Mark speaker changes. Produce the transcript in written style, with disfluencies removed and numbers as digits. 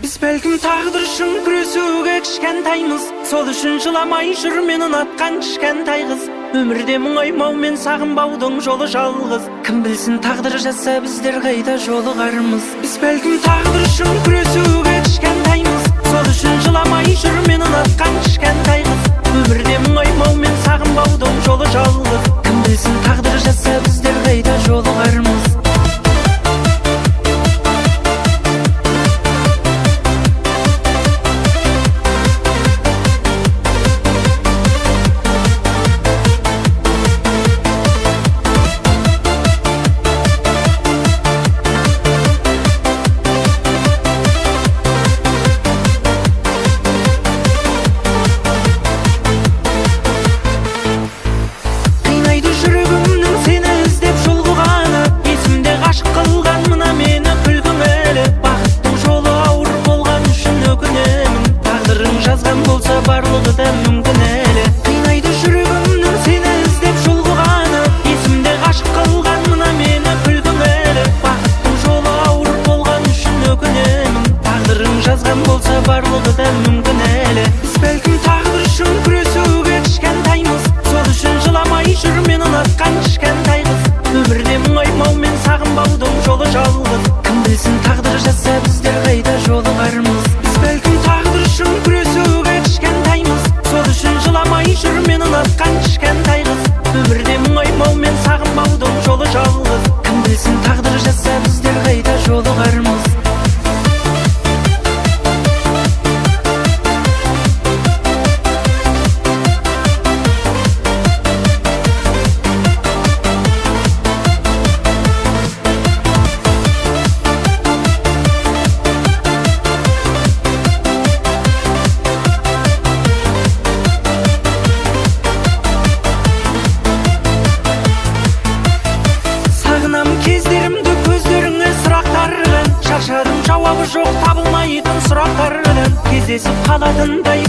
Speaker 1: Biz belkim taqdir üçün күресуге кішкентаймыз. Сол үшін жыламай жүр мен ұнатқан кішкентай қыз. Өмірде мұңаймау мен сағынбаудың жолы жалғыз. Кім білсін тағдыр жазса біздер қайда жолығармыз. Біз belkim taqdir üçün күресуге кішкентаймыз. Сол үшін жыламай жүр мен ұнатқан кішкентай қыз. Өмірде мұңаймау мен сағынбаудың жолы жалғыз. Кім білсін тағдыр жазса біздер қайда жолығармыз. Жауабы жоқ табылмайтын сұрақтардан кездесіп қалатындай